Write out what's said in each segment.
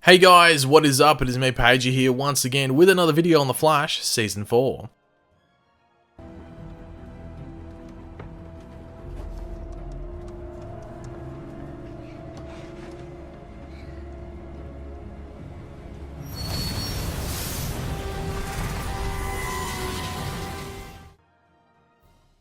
Hey guys, what is up? It is me, Pagey here once again with another video on The Flash Season 4.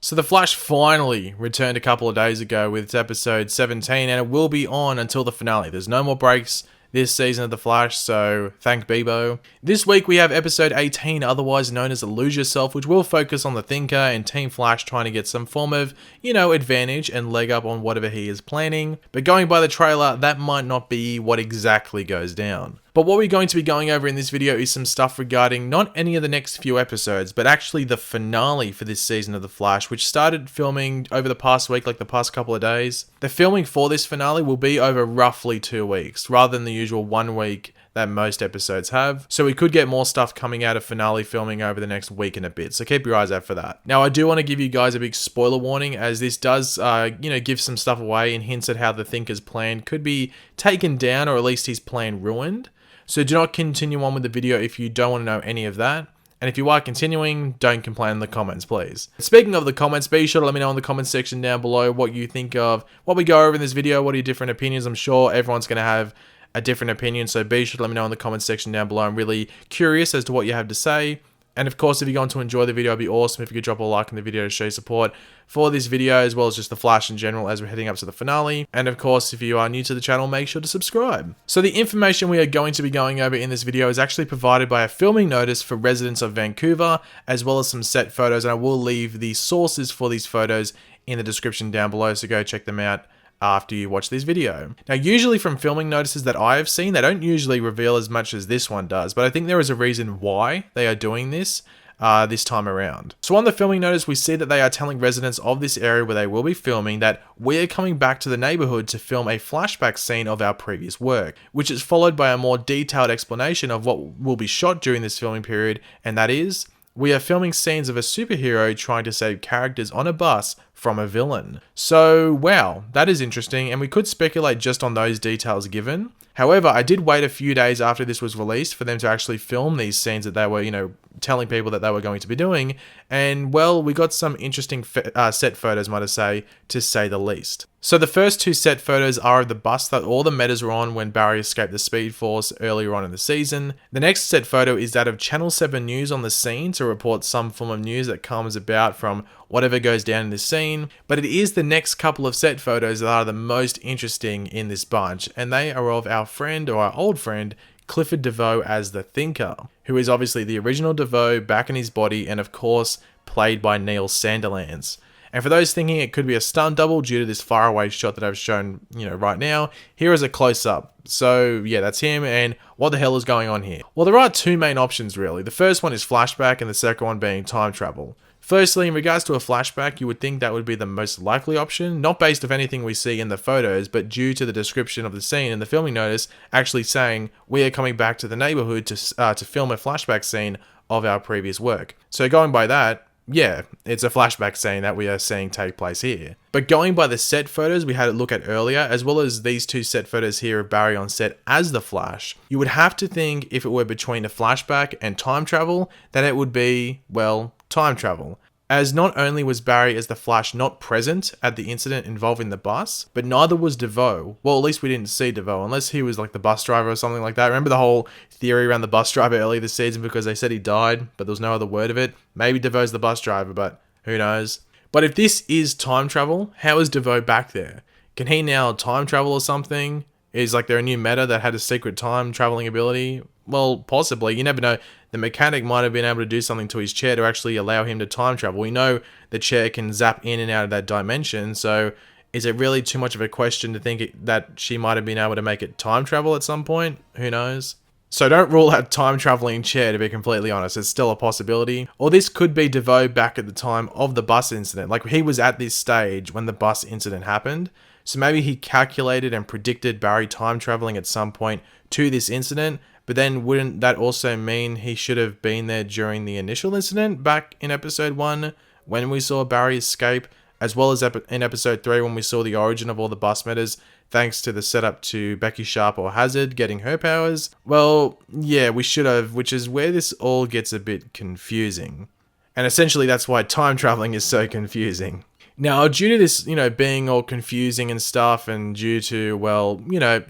So The Flash finally returned a couple of days ago with its episode 17, and it will be on until the finale. There's no more breaks this season of The Flash, so thank DeVoe. This week we have episode 18, otherwise known as Lose Yourself, which will focus on the Thinker and Team Flash trying to get some form of, advantage and leg up on whatever he is planning. But going by the trailer, that might not be what exactly goes down. But what we're going to be going over in this video is some stuff regarding not any of the next few episodes, but actually the finale for this season of The Flash, which started filming over the past week, like the past couple of days. The filming for this finale will be over roughly 2 weeks, rather than the usual 1 week that most episodes have. So we could get more stuff coming out of finale filming over the next week and a bit. So keep your eyes out for that. Now, I do want to give you guys a big spoiler warning, as this does, give some stuff away and hints at how the Thinker's plan could be taken down, or at least his plan ruined. So do not continue on with the video if you don't want to know any of that. And if you are continuing, don't complain in the comments, please. Speaking of the comments, be sure to let me know in the comments section down below what you think of what we go over in this video. What are your different opinions? I'm sure everyone's going to have a different opinion, so be sure to let me know in the comments section down below. I'm really curious as to what you have to say. And of course, if you're going to enjoy the video, it'd be awesome if you could drop a like in the video to show support for this video, as well as just The Flash in general as we're heading up to the finale. And of course, if you are new to the channel, make sure to subscribe. So the information we are going to be going over in this video is actually provided by a filming notice for residents of Vancouver, as well as some set photos. And I will leave the sources for these photos in the description down below, so go check them out after you watch this video. Now, usually from filming notices that I have seen, they don't usually reveal as much as this one does, but I think there is a reason why they are doing this time around. So on the filming notice, we see that they are telling residents of this area where they will be filming that we're coming back to the neighborhood to film a flashback scene of our previous work, which is followed by a more detailed explanation of what will be shot during this filming period, and that is, we are filming scenes of a superhero trying to save characters on a bus from a villain. So, wow, that is interesting, and we could speculate just on those details given. However, I did wait a few days after this was released for them to actually film these scenes that they were, telling people that they were going to be doing, and well, we got some interesting set photos, might I say, to say the least. So the first two set photos are of the bus that all the metas were on when Barry escaped the Speed Force earlier on in the season. The next set photo is that of Channel 7 News on the scene to report some form of news that comes about from whatever goes down in this scene. But it is the next couple of set photos that are the most interesting in this bunch, and they are of our friend, or our old friend, Clifford DeVoe as the Thinker, who is obviously the original DeVoe back in his body, and of course played by Neil Sandilands. And for those thinking it could be a stunt double due to this faraway shot that I've shown, right now, here is a close-up. So yeah, that's him, and what the hell is going on here? Well, there are two main options really. The first one is flashback, and the second one being time travel. Firstly, in regards to a flashback, you would think that would be the most likely option, not based off anything we see in the photos, but due to the description of the scene in the filming notice actually saying, we are coming back to the neighborhood to film a flashback scene of our previous work. So going by that, yeah, it's a flashback scene that we are seeing take place here. But going by the set photos we had a look at earlier, as well as these two set photos here of Barry on set as the Flash, you would have to think if it were between a flashback and time travel, that it would be, well, time travel. As not only was Barry as the Flash not present at the incident involving the bus, but neither was DeVoe. Well, at least we didn't see DeVoe, unless he was like the bus driver or something like that. Remember the whole theory around the bus driver earlier this season because they said he died, but there was no other word of it? Maybe DeVoe's the bus driver, but who knows? But if this is time travel, how is DeVoe back there? Can he now time travel or something? Is there a new meta that had a secret time traveling ability? Well, possibly. You never know. The mechanic might have been able to do something to his chair to actually allow him to time travel. We know the chair can zap in and out of that dimension, so is it really too much of a question to think that she might have been able to make it time travel at some point? Who knows? So don't rule out time traveling chair, to be completely honest. It's still a possibility. Or this could be DeVoe back at the time of the bus incident. Like, he was at this stage when the bus incident happened. So maybe he calculated and predicted Barry time traveling at some point to this incident, but then wouldn't that also mean he should have been there during the initial incident back in episode 1 when we saw Barry escape, as well as in episode 3 when we saw the origin of all the bus metas thanks to the setup to Becky Sharp or Hazard getting her powers. Well, yeah, we should have, which is where this all gets a bit confusing. And essentially that's why time traveling is so confusing. Now, due to this, being all confusing and stuff, and due to, well,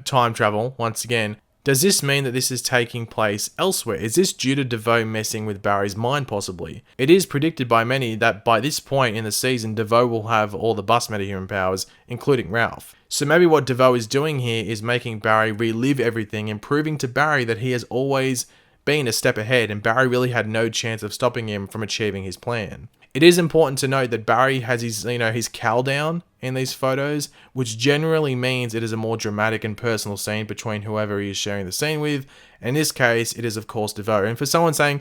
time travel, once again, does this mean that this is taking place elsewhere? Is this due to DeVoe messing with Barry's mind, possibly? It is predicted by many that by this point in the season, DeVoe will have all the bus metahuman powers, including Ralph. So maybe what DeVoe is doing here is making Barry relive everything and proving to Barry that he has always been a step ahead, and Barry really had no chance of stopping him from achieving his plan. It is important to note that Barry has his cowl down in these photos, which generally means it is a more dramatic and personal scene between whoever he is sharing the scene with. In this case, it is of course DeVoe. And for someone saying,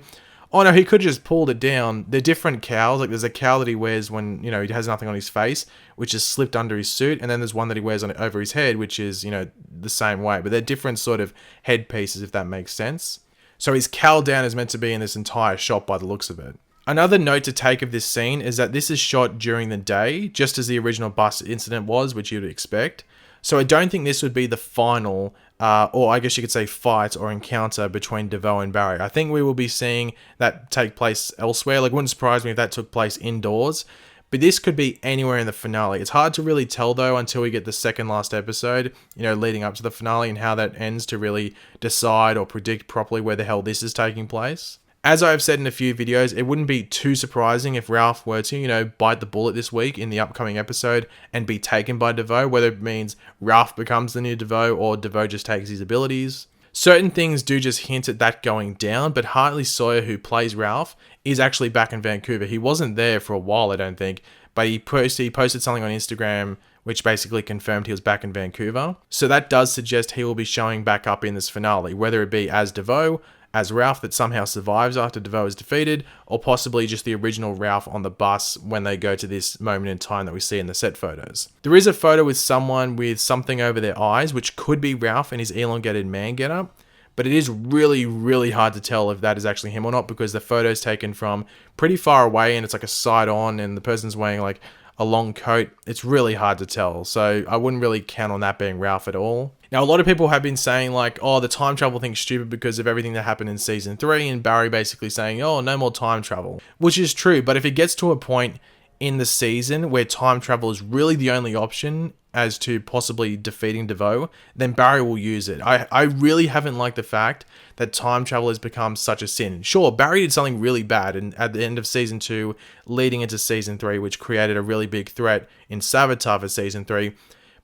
oh no, he could have just pulled it down, they're different cowls. Like there's a cowl that he wears when, he has nothing on his face, which is slipped under his suit. And then there's one that he wears over his head, which is, the same way. But they're different sort of headpieces, if that makes sense. So his cowl down is meant to be in this entire shot by the looks of it. Another note to take of this scene is that this is shot during the day, just as the original bus incident was, which you'd expect. So I don't think this would be the final, or I guess you could say fight or encounter between DeVoe and Barry. I think we will be seeing that take place elsewhere. Like, it wouldn't surprise me if that took place indoors. But this could be anywhere in the finale. It's hard to really tell, though, until we get the second last episode, leading up to the finale and how that ends to really decide or predict properly where the hell this is taking place. As I've said in a few videos, it wouldn't be too surprising if Ralph were to, bite the bullet this week in the upcoming episode and be taken by DeVoe, whether it means Ralph becomes the new DeVoe or DeVoe just takes his abilities. Certain things do just hint at that going down, but Hartley Sawyer, who plays Ralph, is actually back in Vancouver. He wasn't there for a while, I don't think, but he posted something on Instagram which basically confirmed he was back in Vancouver. So that does suggest he will be showing back up in this finale, whether it be as DeVoe, as Ralph that somehow survives after DeVoe is defeated, or possibly just the original Ralph on the bus when they go to this moment in time that we see in the set photos. There is a photo with someone with something over their eyes, which could be Ralph in his elongated man getup, but it is really, really hard to tell if that is actually him or not, because the photo is taken from pretty far away and it's like a side on and the person's wearing like a long coat. It's really hard to tell, so I wouldn't really count on that being Ralph at all. Now, a lot of people have been saying like, oh, the time travel thing's stupid because of everything that happened in season 3, and Barry basically saying, oh, no more time travel, which is true. But if it gets to a point in the season where time travel is really the only option as to possibly defeating DeVoe, then Barry will use it. I really haven't liked the fact that time travel has become such a sin. Sure, Barry did something really bad and at the end of season 2, leading into season 3, which created a really big threat in Savitar for season 3.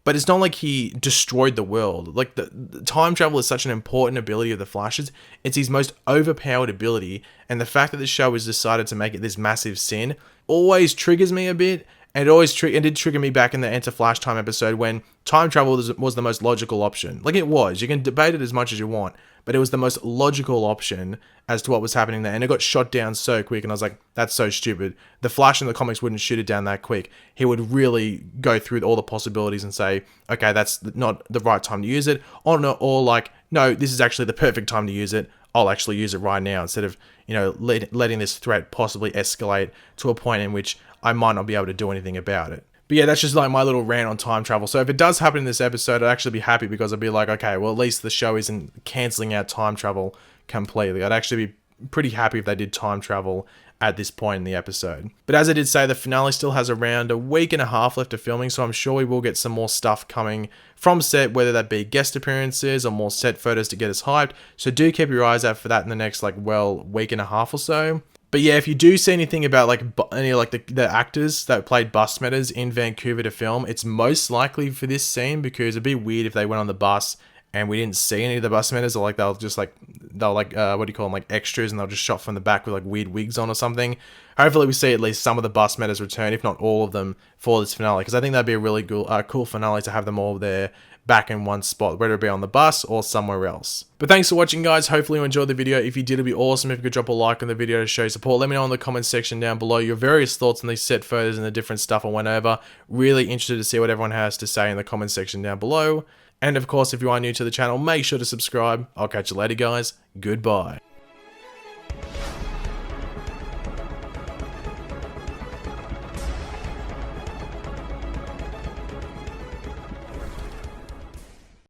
But it's not like he destroyed the world. Like, the time travel is such an important ability of the Flash's. It's his most overpowered ability, and the fact that the show has decided to make it this massive sin always triggers me a bit. And it did trigger me back in the Enter Flash Time episode when time travel was the most logical option. Like, it was. You can debate it as much as you want, but it was the most logical option as to what was happening there. And it got shot down so quick, and I was like, that's so stupid. The Flash in the comics wouldn't shoot it down that quick. He would really go through all the possibilities and say, okay, that's not the right time to use it. Or like, no, this is actually the perfect time to use it. I'll actually use it right now, instead of, letting this threat possibly escalate to a point in which I might not be able to do anything about it. But yeah, that's just like my little rant on time travel. So if it does happen in this episode, I'd actually be happy, because I'd be like, okay, well, at least the show isn't cancelling out time travel completely. I'd actually be pretty happy if they did time travel at this point in the episode. But as I did say, the finale still has around a week and a half left of filming, so I'm sure we will get some more stuff coming from set, whether that be guest appearances or more set photos to get us hyped. So do keep your eyes out for that in the next week and a half or so. But yeah, if you do see anything about any the actors that played bus metas in Vancouver to film, it's most likely for this scene, because it'd be weird if they went on the bus and we didn't see any of the bus metas, or they'll what do you call them, extras, and they'll just shot from the back with weird wigs on or something. Hopefully we see at least some of the bus metas return, if not all of them, for this finale, because I think that'd be a really cool finale to have them all there back in one spot, whether it be on the bus or somewhere else. But thanks for watching, guys. Hopefully you enjoyed the video. If you did, it'd be awesome if you could drop a like on the video to show support. Let me know in the comments section down below your various thoughts on these set photos and the different stuff I went over. Really interested to see what everyone has to say in the comments section down below. And of course, if you are new to the channel, make sure to subscribe. I'll catch you later, guys. Goodbye.